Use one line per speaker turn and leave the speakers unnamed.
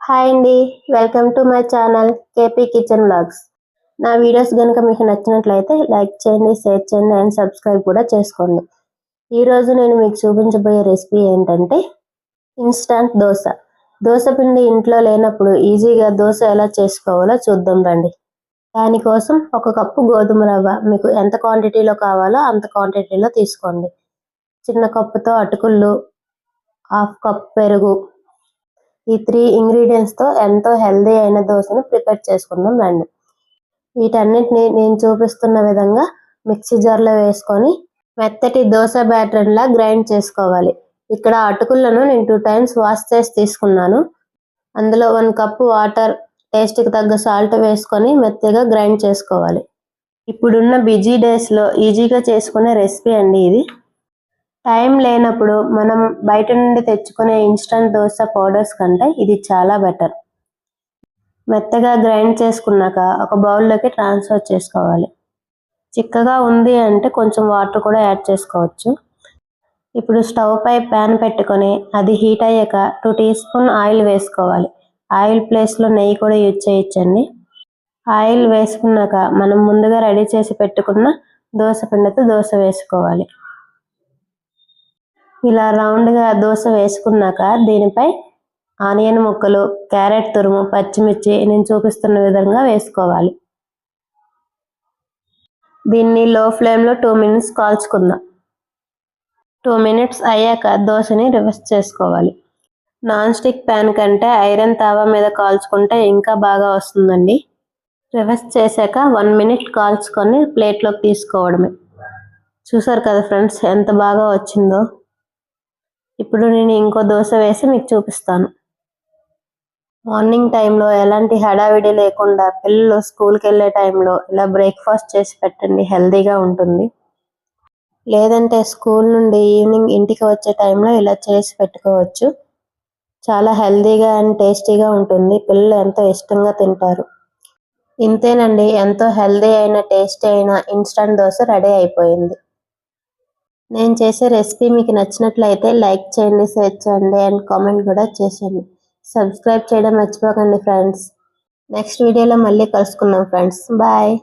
Hi అండి, welcome to my channel KP kitchen vlogs. నా videos కనుక మీకు నచ్చినట్లయితే లైక్ చేయండి, షేర్ చేయండి అండ్ సబ్స్క్రైబ్ కూడా చేసుకోండి. ఈరోజు నేను మీకు చూపించబోయే రెసిపీ ఏంటంటే ఇన్స్టంట్ దోశ. దోశ పిండి ఇంట్లో లేనప్పుడు ఈజీగా దోశ ఎలా చేసుకోవాలో చూద్దాం రండి. దానికోసం ఒక కప్పు గోధుమ రవ్వ మీకు ఎంత క్వాంటిటీలో కావాలో అంత క్వాంటిటీలో తీసుకోండి. చిన్న కప్పుతో అటుకులు, హాఫ్ కప్ పెరుగు, ఈ 3 ఇంగ్రీడియంట్స్తో ఎంతో హెల్దీ అయిన దోశను ప్రిపేర్ చేసుకుందాం రండి. వీటన్నిటిని నేను చూపిస్తున్న విధంగా మిక్సీ జార్లో వేసుకొని మెత్తటి దోశ బ్యాటర్లా గ్రైండ్ చేసుకోవాలి. ఇక్కడ అటుకులను నేను 2 times వాష్ చేసి తీసుకున్నాను. అందులో 1 కప్ వాటర్, టేస్ట్కి తగ్గ సాల్ట్ వేసుకొని మెత్తగా గ్రైండ్ చేసుకోవాలి. ఇప్పుడున్న బిజీ డేస్లో ఈజీగా చేసుకునే రెసిపీ అండి ఇది. టైం లేనప్పుడు మనం బయట నుండి తెచ్చుకునే ఇన్స్టంట్ దోశ పౌడర్స్ కంటే ఇది చాలా బెటర్. మెత్తగా గ్రైండ్ చేసుకున్నాక ఒక బౌల్లోకి ట్రాన్స్ఫర్ చేసుకోవాలి. చిక్కగా ఉంది అంటే కొంచెం వాటర్ కూడా యాడ్ చేసుకోవచ్చు. ఇప్పుడు స్టవ్ పై ప్యాన్ పెట్టుకొని అది హీట్ అయ్యాక 2 teaspoon ఆయిల్ వేసుకోవాలి. ఆయిల్ ప్లేస్లో నెయ్యి కూడా యూజ్ చేయొచ్చండి. ఆయిల్ వేసుకున్నాక మనం ముందుగా రెడీ చేసి పెట్టుకున్న దోశ పిండితో దోశ వేసుకోవాలి. ఇలా రౌండ్గా దోశ వేసుకున్నాక దీనిపై ఆనియన్ ముక్కలు, క్యారెట్ తురుము, పచ్చిమిర్చి నేను చూపిస్తున్న విధంగా వేసుకోవాలి. దీన్ని లో ఫ్లేమ్లో 2 minutes కాల్చుకుందాం. 2 minutes అయ్యాక దోశని రివర్స్ చేసుకోవాలి. నాన్ స్టిక్ ప్యాన్ కంటే ఐరన్ తావా మీద కాల్చుకుంటే ఇంకా బాగా వస్తుందండి. రివర్స్ చేశాక 1 minute కాల్చుకొని ప్లేట్లోకి తీసుకోవడమే. చూసారు కదా ఫ్రెండ్స్ ఎంత బాగా వచ్చిందో. ఇప్పుడు నేను ఇంకో దోశ వేసి మీకు చూపిస్తాను. మార్నింగ్ టైంలో ఎలాంటి హడావిడి లేకుండా పిల్లలు స్కూల్కి వెళ్ళే టైంలో ఇలా బ్రేక్ఫాస్ట్ చేసి పెట్టండి, హెల్తీగా ఉంటుంది. లేదంటే స్కూల్ నుండి ఈవినింగ్ ఇంటికి వచ్చే టైంలో ఇలా చేసి పెట్టుకోవచ్చు. చాలా హెల్తీగా అండ్ టేస్టీగా ఉంటుంది. పిల్లలు ఎంతో ఇష్టంగా తింటారు. ఇంతేనండి, ఎంతో హెల్తీ అయిన టేస్టీ అయిన ఇన్స్టంట్ దోశ రెడీ అయిపోయింది. నేను చేసే రెసిపీ మీకు నచ్చినట్లయితే లైక్ చేయండి, షేర్ చేయండి అండ్ కామెంట్ కూడా చేసేయండి. సబ్స్క్రైబ్ చేయడం మర్చిపోకండి ఫ్రెండ్స్. నెక్స్ట్ వీడియోలో మళ్ళీ కలుసుకుందాం ఫ్రెండ్స్. బాయ్.